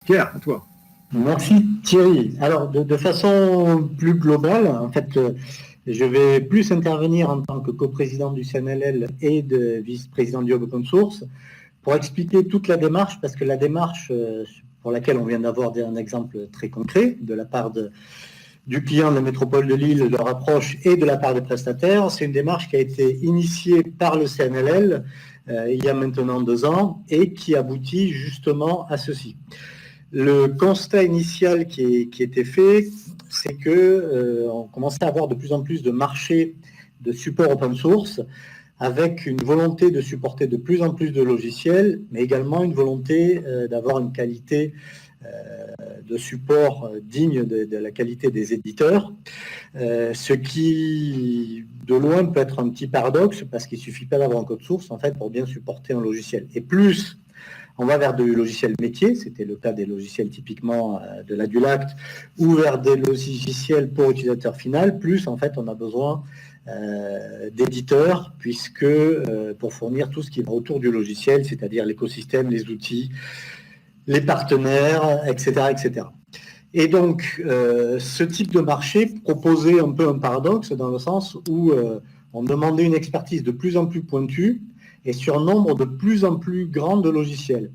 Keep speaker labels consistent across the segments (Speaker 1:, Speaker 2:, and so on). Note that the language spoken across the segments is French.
Speaker 1: Pierre, à toi.
Speaker 2: Merci Thierry. Alors, de façon plus globale, en fait, je vais plus intervenir en tant que coprésident du CNLL et de vice-président du Hub Open Source pour expliquer toute la démarche, parce que la démarche pour laquelle on vient d'avoir un exemple très concret de la part du client de la métropole de Lille, leur approche, et de la part des prestataires, c'est une démarche qui a été initiée par le CNLL il y a maintenant 2 ans et qui aboutit justement à ceci. Le constat initial qui était fait, c'est qu'on commençait à avoir de plus en plus de marchés de support open source, avec une volonté de supporter de plus en plus de logiciels, mais également une volonté d'avoir une qualité de support digne de la qualité des éditeurs, ce qui, de loin, peut être un petit paradoxe, parce qu'il ne suffit pas d'avoir un code source, en fait, pour bien supporter un logiciel. Et plus on va vers des logiciels métiers, c'était le cas des logiciels typiquement de l'Adulact, ou vers des logiciels pour utilisateur final, plus en fait on a besoin d'éditeurs, puisque pour fournir tout ce qui va autour du logiciel, c'est-à-dire l'écosystème, les outils, les partenaires, etc. etc. Et donc, ce type de marché proposait un peu un paradoxe dans le sens où on demandait une expertise de plus en plus pointue et sur un nombre de plus en plus grand de logiciels.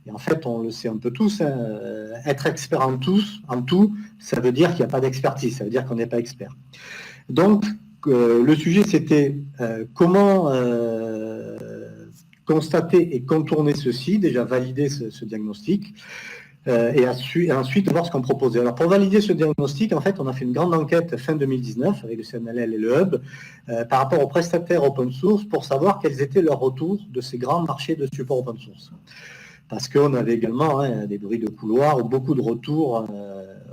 Speaker 2: Et en fait, on le sait un peu tous, hein, être expert en tout, ça veut dire qu'il n'y a pas d'expertise, ça veut dire qu'on n'est pas expert. Donc, le sujet, c'était comment constater et contourner ceci, déjà valider ce diagnostic, et ensuite voir ce qu'on proposait. Alors pour valider ce diagnostic, en fait, on a fait une grande enquête fin 2019 avec le CNLL et le Hub par rapport aux prestataires open source pour savoir quels étaient leurs retours de ces grands marchés de support open source. Parce qu'on avait également des bruits de couloir ou beaucoup de retours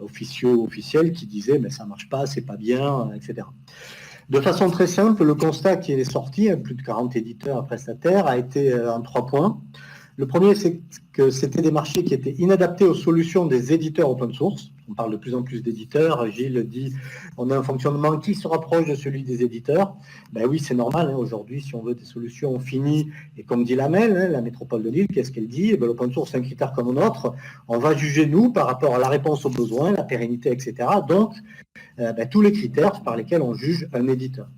Speaker 2: officiels qui disaient mais ça ne marche pas, c'est pas bien, etc. De façon très simple, le constat qui est sorti, plus de 40 éditeurs prestataires, a été en 3 points. Le premier, c'est que c'était des marchés qui étaient inadaptés aux solutions des éditeurs open source. On parle de plus en plus d'éditeurs. Gilles dit on a un fonctionnement qui se rapproche de celui des éditeurs. Ben oui, c'est normal. Hein. Aujourd'hui, si on veut des solutions finies, et comme dit la MEL, hein, la métropole de Lille, qu'est-ce qu'elle dit? Ben, l'open source, c'est un critère comme un autre. On va juger, nous, par rapport à la réponse aux besoins, la pérennité, etc. Donc, tous les critères par lesquels on juge un éditeur.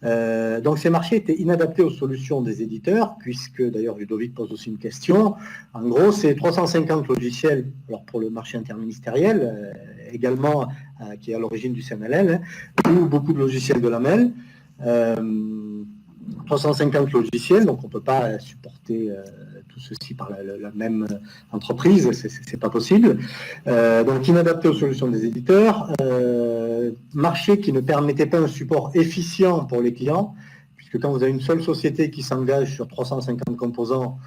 Speaker 2: Donc ces marchés étaient inadaptés aux solutions des éditeurs, puisque d'ailleurs Ludovic pose aussi une question. En gros, c'est 350 logiciels alors pour le marché interministériel, également qui est à l'origine du CNLL, hein, ou beaucoup de logiciels de la MEL. 350 logiciels, donc on ne peut pas supporter tout ceci par la même entreprise, c'est pas possible. Donc inadapté aux solutions des éditeurs, marché qui ne permettait pas un support efficient pour les clients, puisque quand vous avez une seule société qui s'engage sur 350 composants,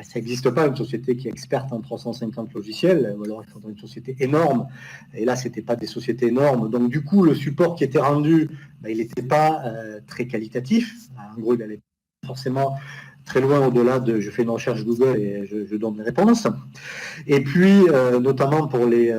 Speaker 2: ça n'existe pas une société qui est experte en 350 logiciels, ou alors il faudrait une société énorme, et là c'était pas des sociétés énormes, donc du coup le support qui était rendu, il n'était pas très qualitatif, en gros il allait forcément très loin au-delà de je fais une recherche Google et je donne mes réponses. Et puis, notamment pour les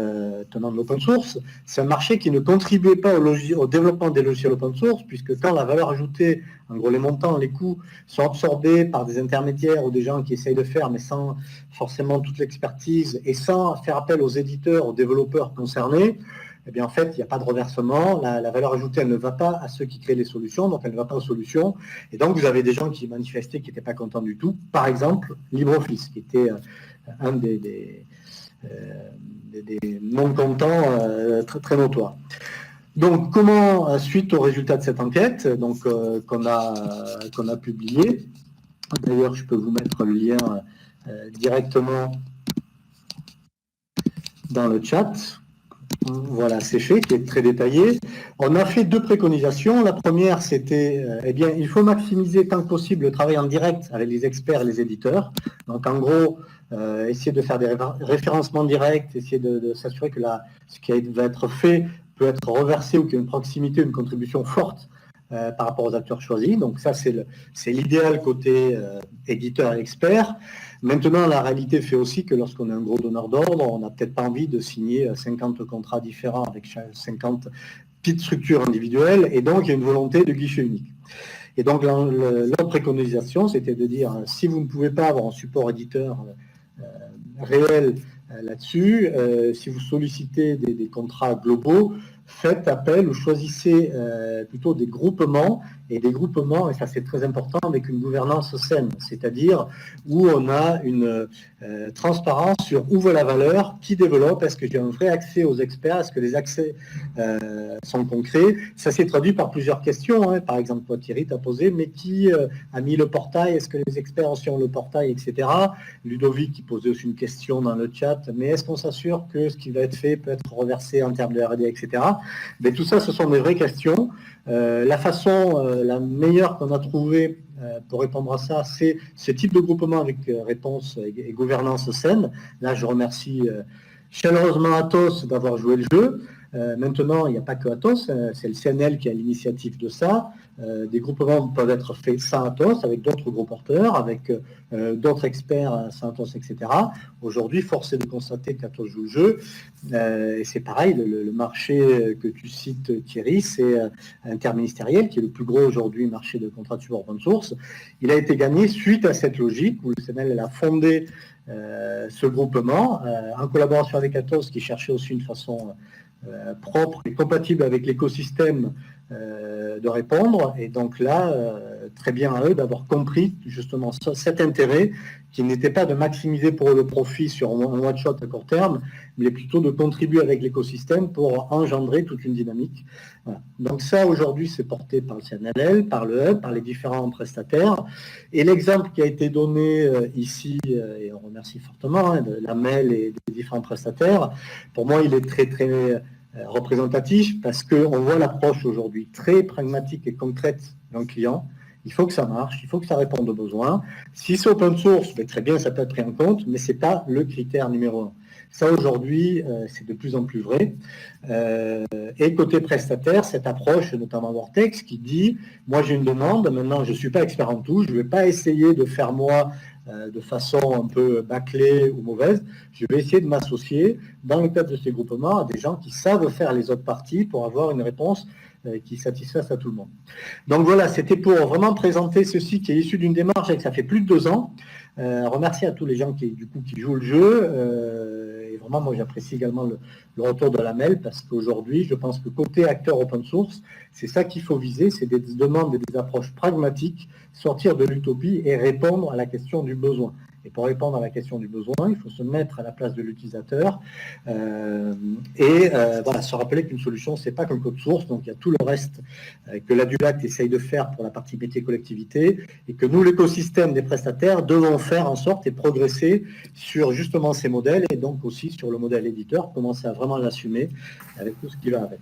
Speaker 2: tenants de l'open source, c'est un marché qui ne contribuait pas au développement des logiciels open source, puisque quand la valeur ajoutée, en gros les montants, les coûts, sont absorbés par des intermédiaires ou des gens qui essayent de faire, mais sans forcément toute l'expertise et sans faire appel aux éditeurs, aux développeurs concernés, eh bien en fait, il n'y a pas de reversement, la valeur ajoutée, elle ne va pas à ceux qui créent les solutions, donc elle ne va pas aux solutions, et donc vous avez des gens qui manifestaient, qui n'étaient pas contents du tout, par exemple LibreOffice, qui était un des non-contents très, très notoires. Donc, comment, suite au résultat de cette enquête qu'on a publié, d'ailleurs, je peux vous mettre le lien directement dans le chat. Voilà, c'est fait, qui est très détaillé. On a fait 2 préconisations. La première, c'était, il faut maximiser tant que possible le travail en direct avec les experts et les éditeurs. Donc, en gros, essayer de faire des référencements directs, essayer de s'assurer que ce qui va être fait peut être reversé ou qu'il y a une proximité, une contribution forte par rapport aux acteurs choisis. Donc, ça, c'est l'idéal côté éditeur et expert. Maintenant, la réalité fait aussi que lorsqu'on est un gros donneur d'ordre, on n'a peut-être pas envie de signer 50 contrats différents avec 50 petites structures individuelles, et donc il y a une volonté de guichet unique. Et donc, leur préconisation, c'était de dire, si vous ne pouvez pas avoir un support éditeur réel là-dessus. Si vous sollicitez des contrats globaux, faites appel ou choisissez plutôt des groupements, et des groupements, et ça c'est très important, avec une gouvernance saine, c'est-à-dire où on a une transparence sur où va la valeur, qui développe, est-ce que j'ai un vrai accès aux experts, est-ce que les accès sont concrets. Ça s'est traduit par plusieurs questions, hein. Par exemple, toi Thierry t'as posé, mais qui a mis le portail, est-ce que les experts aussi ont le portail, etc. Ludovic qui posait aussi une question dans le chat, mais est-ce qu'on s'assure que ce qui va être fait peut être reversé en termes de R&D, etc. Mais tout ça, ce sont des vraies questions. La façon la meilleure qu'on a trouvée pour répondre à ça, c'est ce type de groupement avec réponse et gouvernance saine. Là, je remercie chaleureusement Atos d'avoir joué le jeu. Maintenant, il n'y a pas que Atos, c'est le CNL qui a l'initiative de ça. Des groupements peuvent être faits sans Atos, avec d'autres gros porteurs, avec d'autres experts sans Atos, etc. Aujourd'hui, force est de constater qu'Atos joue le jeu. Et c'est pareil, le marché que tu cites, Thierry, c'est interministériel, qui est le plus gros aujourd'hui marché de contrats de support open source. Il a été gagné suite à cette logique où le CNL a fondé ce groupement en collaboration avec Atos, qui cherchait aussi une façon propre et compatible avec l'écosystème de répondre. Et donc là, très bien à eux d'avoir compris justement cet intérêt qui n'était pas de maximiser pour eux le profit sur un one-shot à court terme, mais plutôt de contribuer avec l'écosystème pour engendrer toute une dynamique. Voilà. Donc ça, aujourd'hui, c'est porté par le CNLL, par le Hub, par les différents prestataires. Et l'exemple qui a été donné ici, et on remercie fortement, de la MEL et des différents prestataires, pour moi, il est très, très représentatif parce qu'on voit l'approche aujourd'hui très pragmatique et concrète d'un client. Il faut que ça marche, il faut que ça réponde aux besoins. Si c'est open source, très bien, ça peut être pris en compte, mais ce n'est pas le critère numéro un. Ça, aujourd'hui, c'est de plus en plus vrai. Et côté prestataire, cette approche, notamment Vortex, qui dit, moi j'ai une demande, maintenant je ne suis pas expert en tout, je ne vais pas essayer de faire moi de façon un peu bâclée ou mauvaise, je vais essayer de m'associer dans le cadre de ces groupements à des gens qui savent faire les autres parties pour avoir une réponse qui satisfasse à tout le monde. Donc voilà, c'était pour vraiment présenter ceci qui est issu d'une démarche et que ça fait plus de 2 ans. Remercier à tous les gens qui jouent le jeu. Et vraiment, moi, j'apprécie également le retour de la MEL parce qu'aujourd'hui, je pense que côté acteur open source, c'est ça qu'il faut viser, c'est des demandes et des approches pragmatiques, sortir de l'utopie et répondre à la question du besoin. Et pour répondre à la question du besoin, il faut se mettre à la place de l'utilisateur voilà, se rappeler qu'une solution, c'est pas qu'un code source, donc il y a tout le reste que l'Adulact essaye de faire pour la partie métier collectivité et que nous, l'écosystème des prestataires, devons faire en sorte et progresser sur justement ces modèles et donc aussi sur le modèle éditeur, commencer à vraiment l'assumer avec tout ce qui va avec.